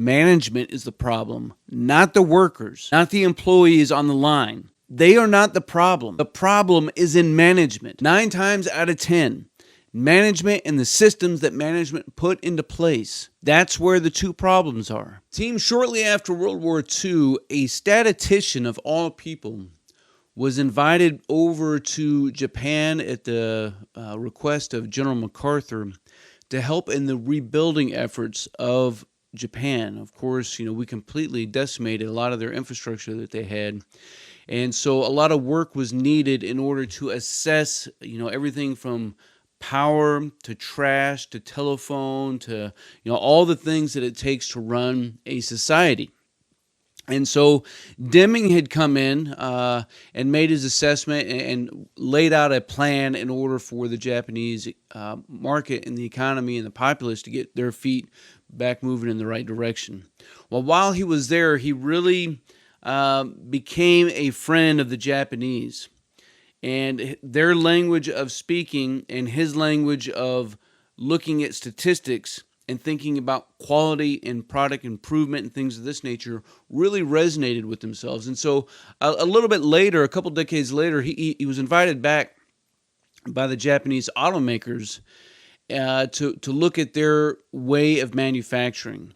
Management is the problem, not the workers, not the employees on the line. They are not the problem. The problem is in management. 9 times out of 10, management and the systems that management put into place. That's where the two problems are. Team shortly after World War II, a statistician of all people was invited over to Japan at the request of General MacArthur to help in the rebuilding efforts of Japan. Of course, we completely decimated a lot of their infrastructure that they had. And so a lot of work was needed in order to assess, everything from power to trash to telephone to, all the things that it takes to run a society. And so Deming had come in and made his assessment and laid out a plan in order for the Japanese market and the economy and the populace to get their feet back moving in the right direction. Well, while he was there, he really became a friend of the Japanese. And their language of speaking and his language of looking at statistics and thinking about quality and product improvement and things of this nature really resonated with themselves. And so a little bit later, a couple decades later, he was invited back by the Japanese automakers to look at their way of manufacturing.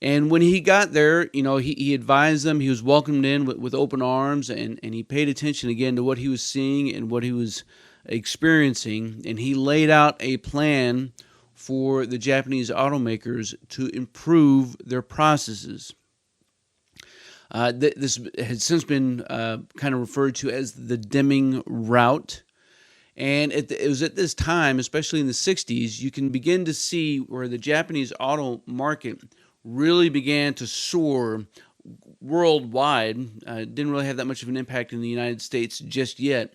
And when he got there, he advised them. He was welcomed in with open arms, and he paid attention again to what he was seeing and what he was experiencing. And he laid out a plan for the Japanese automakers to improve their processes. This has since been kind of referred to as the Deming route. And it was at this time, especially in the 60s, you can begin to see where the Japanese auto market really began to soar worldwide. Didn't really have that much of an impact in the United States just yet,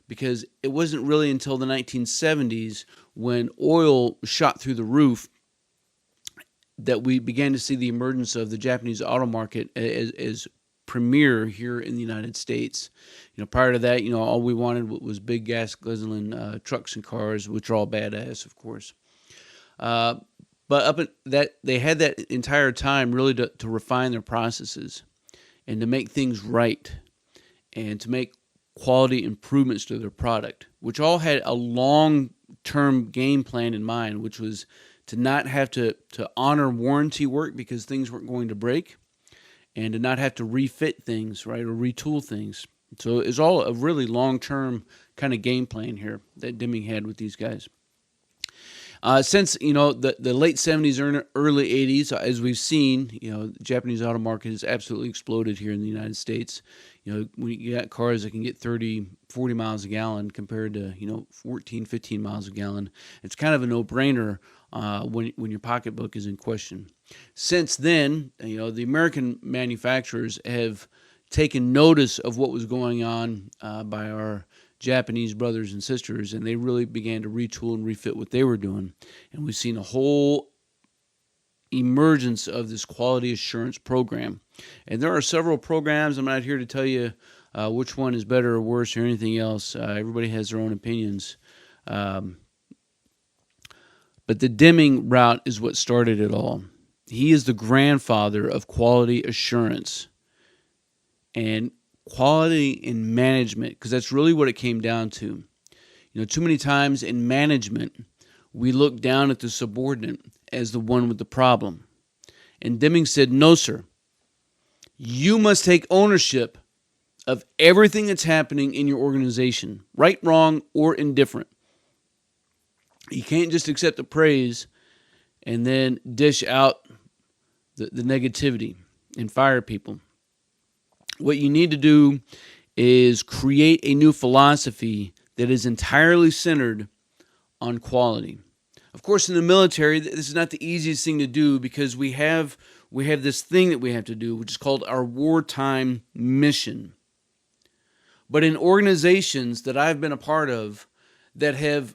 because it wasn't really until the 1970s when oil shot through the roof that we began to see the emergence of the Japanese auto market as premier here in the United States. Prior to that, all we wanted was big gas guzzling trucks and cars, which are all badass, of course. But up at that, they had that entire time really to refine their processes and to make things right and to make quality improvements to their product, which all had a long-term game plan in mind, which was to not have to honor warranty work because things weren't going to break, and to not have to refit things, right, or retool things. So it's all a really long-term kind of game plan here that Deming had with these guys. Since the late 70s or early 80s, as we've seen, the Japanese auto market has absolutely exploded here in the United States. When you got cars that can get 30, 40 miles a gallon compared to 14, 15 miles a gallon, it's kind of a no-brainer when your pocketbook is in question. Since then, the American manufacturers have taken notice of what was going on by our Japanese brothers and sisters, and they really began to retool and refit what they were doing. And we've seen a whole emergence of this quality assurance program. And there are several programs. I'm not here to tell you which one is better or worse or anything else. Everybody has their own opinions. But the Deming route is what started it all. He is the grandfather of quality assurance and quality in management, because that's really what it came down to. Too many times in management, we look down at the subordinate as the one with the problem. And Deming said, no, sir. You must take ownership of everything that's happening in your organization, right, wrong, or indifferent. You can't just accept the praise and then dish out the negativity and fire people. What you need to do is create a new philosophy that is entirely centered on quality. Of course, in the military, this is not the easiest thing to do, because we have this thing that we have to do, which is called our wartime mission. But in organizations that I've been a part of that have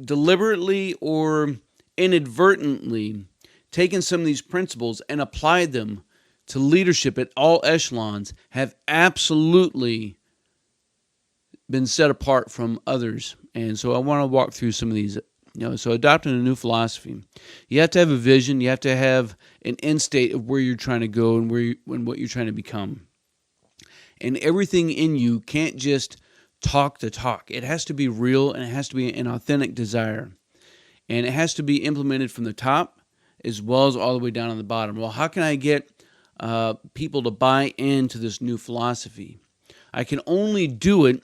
deliberately or inadvertently taken some of these principles and applied them to leadership at all echelons, have absolutely been set apart from others. And so I want to walk through some of these So adopting a new philosophy. You have to have a vision. You have to have an end state of where you're trying to go and what you're trying to become. And everything in you can't just talk the talk. It has to be real, and it has to be an authentic desire. And it has to be implemented from the top as well as all the way down on the bottom. Well, how can I get people to buy into this new philosophy? I can only do it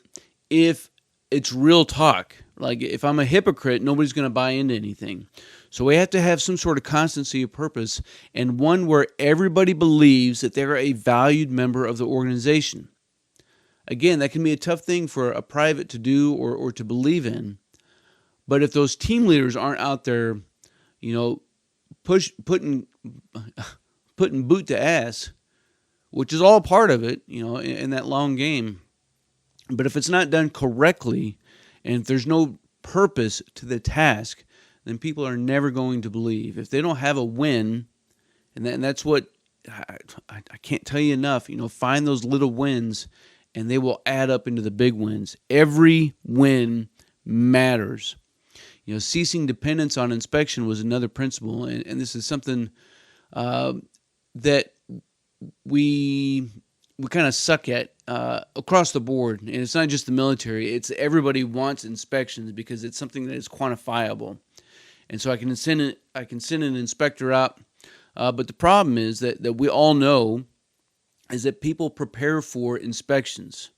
if it's real talk. Like if I'm a hypocrite, nobody's going to buy into anything. So we have to have some sort of constancy of purpose, and one where everybody believes that they're a valued member of the organization. Again, that can be a tough thing for a private to do or to believe in. But if those team leaders aren't out there, putting boot to ass, which is all part of it, in that long game. But if it's not done correctly, and if there's no purpose to the task, then people are never going to believe. If they don't have a win, and that's what I can't tell you enough. Find those little wins, and they will add up into the big wins. Every win matters. Ceasing dependence on inspection was another principle, and this is something that we kind of suck at across the board. And it's not just the military. It's everybody wants inspections because it's something that is quantifiable. And so I can send an inspector out. But the problem is that we all know is that people prepare for inspections.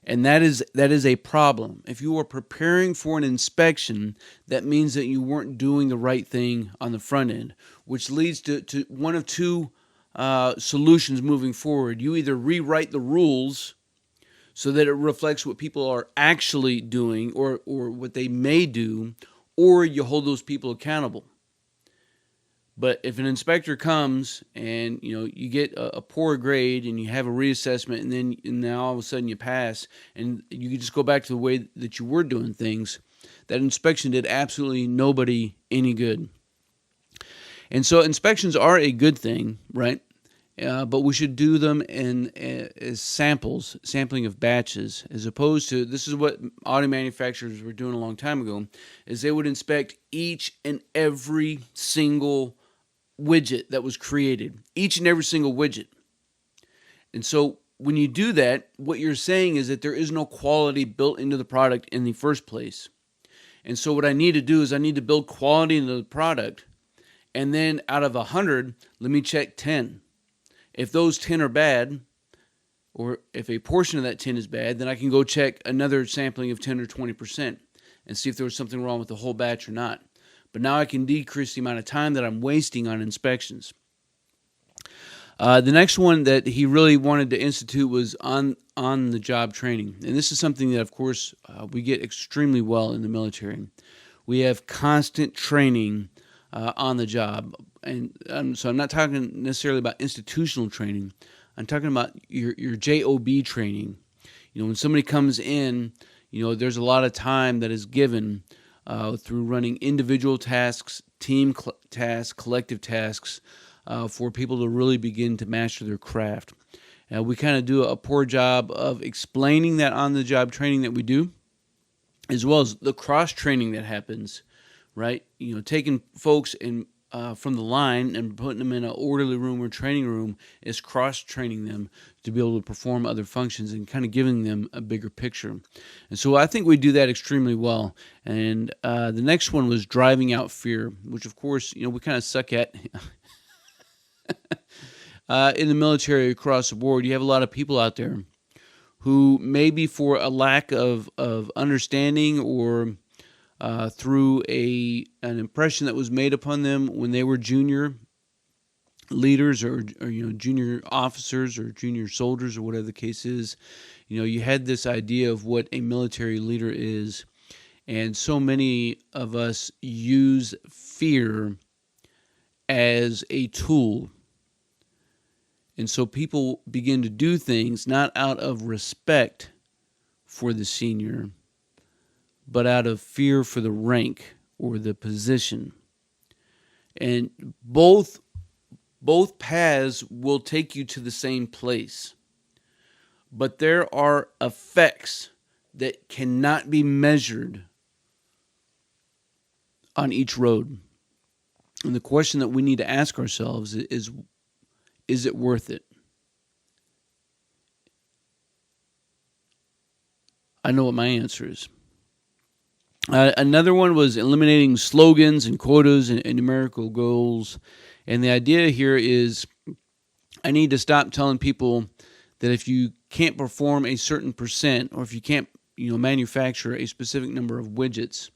And that is a problem. If you are preparing for an inspection, that means that you weren't doing the right thing on the front end, which leads to one of two solutions moving forward. You either rewrite the rules so that it reflects what people are actually doing or what they may do, or you hold those people accountable. But if an inspector comes and you get a poor grade and you have a reassessment, and then all of a sudden you pass, and you can just go back to the way that you were doing things, that inspection did absolutely nobody any good. And so inspections are a good thing, right? But we should do them as sampling of batches, as opposed to, this is what auto manufacturers were doing a long time ago, is they would inspect each and every single widget that was created, each and every single widget. And so when you do that, what you're saying is that there is no quality built into the product in the first place. And so what I need to do is I need to build quality into the product, and then out of 100, let me check 10. If those 10 are bad, or if a portion of that 10 is bad, then I can go check another sampling of 10 or 20% and see if there was something wrong with the whole batch or not. But now I can decrease the amount of time that I'm wasting on inspections. The next one that he really wanted to institute was on the job training. And this is something that, of course, we get extremely well in the military. We have constant training on the job. And so I'm not talking necessarily about institutional training. I'm talking about your JOB training. When somebody comes in, there's a lot of time that is given through running individual tasks, team tasks, collective tasks, for people to really begin to master their craft. We kind of do a poor job of explaining that on-the-job training that we do, as well as the cross-training that happens, right? Taking folks from the line and putting them in an orderly room or training room is cross-training them to be able to perform other functions and kind of giving them a bigger picture. And so I think we do that extremely well. And the next one was driving out fear, which of course, we kind of suck at. In the military across the board, you have a lot of people out there who maybe for a lack of understanding or through an impression that was made upon them when they were junior leaders or junior officers or junior soldiers or whatever the case is, you had this idea of what a military leader is, and so many of us use fear as a tool. And so people begin to do things not out of respect for the senior, but out of fear for the rank or the position. And both paths will take you to the same place. But there are effects that cannot be measured on each road. And the question that we need to ask ourselves is it worth it? I know what my answer is. Another one was eliminating slogans and quotas and numerical goals. And the idea here is I need to stop telling people that if you can't perform a certain percent, or if you can't, manufacture a specific number of widgets,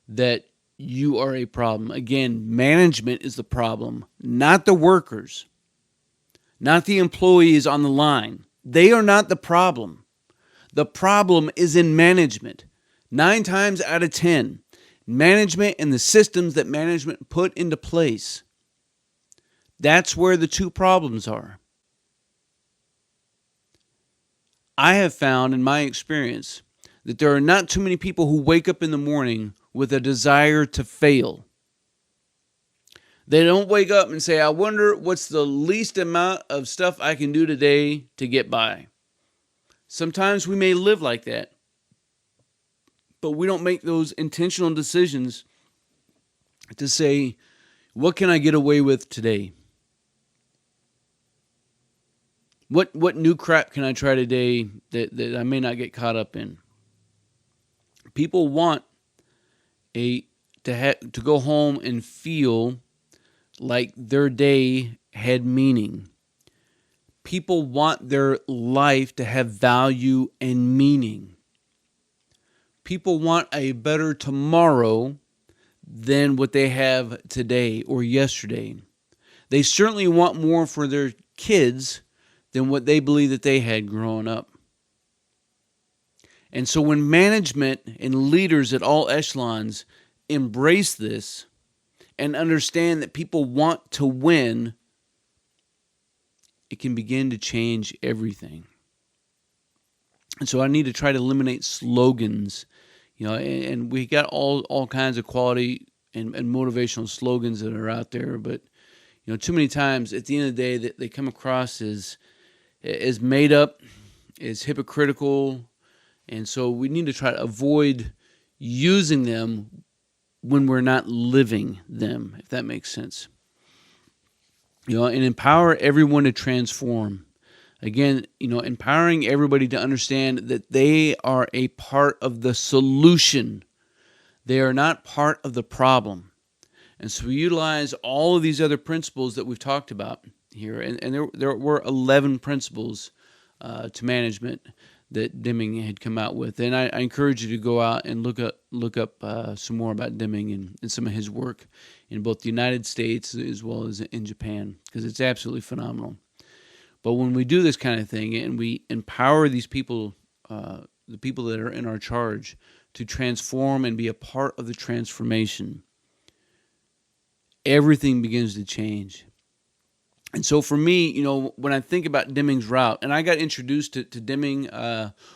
that you are a problem. Again, management is the problem, not the workers, not the employees on the line. They are not the problem. The problem is in management. 9 times out of 10, management and the systems that management put into place. That's where the two problems are. I have found in my experience that there are not too many people who wake up in the morning with a desire to fail. They don't wake up and say, I wonder what's the least amount of stuff I can do today to get by. Sometimes we may live like that, but we don't make those intentional decisions to say, what can I get away with today? What new crap can I try today that I may not get caught up in? People want to go home and feel like their day had meaning. People want their life to have value and meaning. People want a better tomorrow than what they have today or yesterday. They certainly want more for their kids than what they believe that they had growing up. And so when management and leaders at all echelons embrace this and understand that people want to win, it can begin to change everything. And so I need to try to eliminate slogans, and we got all kinds of quality and motivational slogans that are out there, but too many times at the end of the day that they come across as made up, as hypocritical, and so we need to try to avoid using them when we're not living them, if that makes sense. And empower everyone to transform. Again, empowering everybody to understand that they are a part of the solution. They are not part of the problem. And so we utilize all of these other principles that we've talked about here. And there were 11 principles to management that Deming had come out with. And I encourage you to go out and look up some more about Deming and some of his work in both the United States as well as in Japan, because it's absolutely phenomenal. But when we do this kind of thing and we empower these people, the people that are in our charge, to transform and be a part of the transformation, everything begins to change. And so for me, when I think about Deming's route, and I got introduced to Deming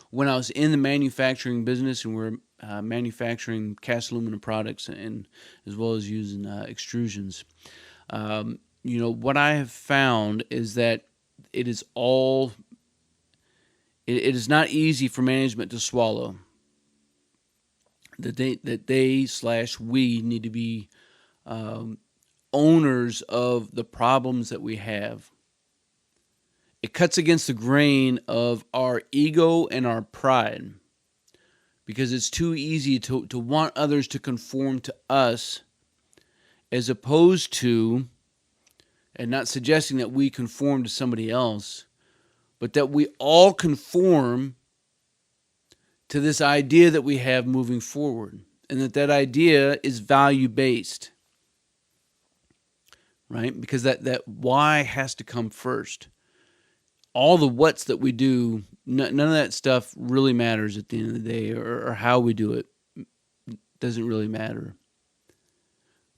when I was in the manufacturing business, and we're manufacturing cast aluminum products and as well as using extrusions. What I have found is that it is not easy for management to swallow. That we need to be owners of the problems that we have. It cuts against the grain of our ego and our pride, because it's too easy to want others to conform to us, as opposed to, and not suggesting that we conform to somebody else, but that we all conform to this idea that we have moving forward, and that idea is value-based. Right? Because that why has to come first. All the what's that we do, none of that stuff really matters at the end of the day, or how we do it doesn't really matter.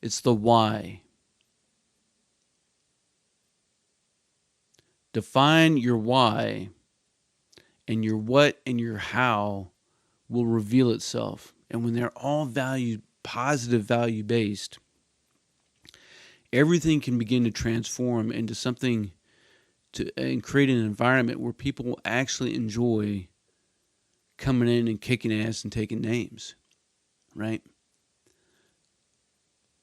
It's the why. Define your why, and your what and your how will reveal itself. And when they're all positive value-based, everything can begin to transform into something and create an environment where people will actually enjoy coming in and kicking ass and taking names, right?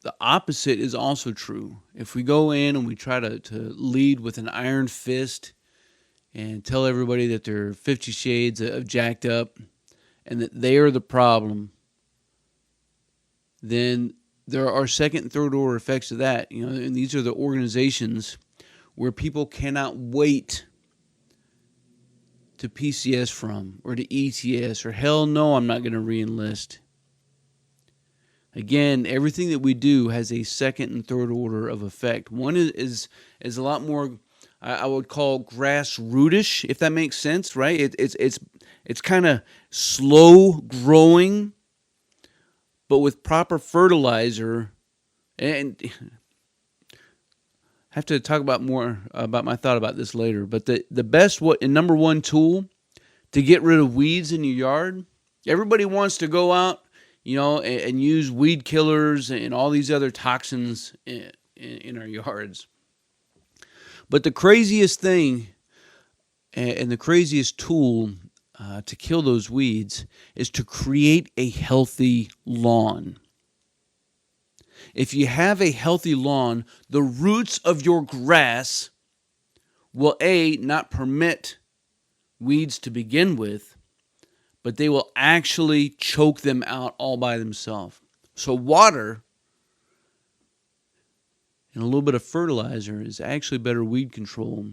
the opposite is also true. If we go in and we try to lead with an iron fist and tell everybody that they're 50 shades of jacked up and that they are the problem, then there are second and third order effects of that. And these are the organizations where people cannot wait to PCS from or to ETS, or hell no, I'm not going to re-enlist. Again, everything that we do has a second and third order of effect. One is a lot more, I would call grassrootish, if that makes sense, right? It's kind of slow growing, but with proper fertilizer. And I have to talk about more about my thought about this later. But the best and number one tool to get rid of weeds in your yard, everybody wants to go out, and use weed killers and all these other toxins in our yards. But the craziest thing and the craziest tool to kill those weeds is to create a healthy lawn. If you have a healthy lawn, the roots of your grass will, not permit weeds to begin with, but they will actually choke them out all by themselves. So water and a little bit of fertilizer is actually better weed control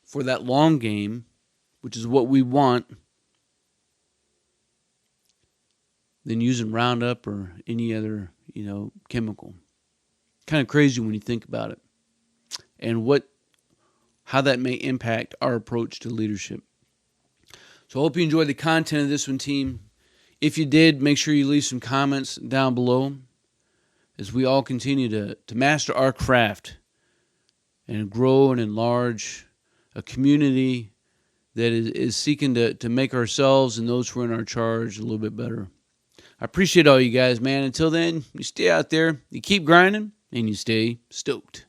for that long game, which is what we want, than using Roundup or any other, chemical. Kind of crazy when you think about it, and how that may impact our approach to leadership. So I hope you enjoyed the content of this one, team. If you did, make sure you leave some comments down below as we all continue to master our craft and grow and enlarge a community that is seeking to make ourselves and those who are in our charge a little bit better. I appreciate all you guys, man. Until then, you stay out there, you keep grinding, and you stay stoked.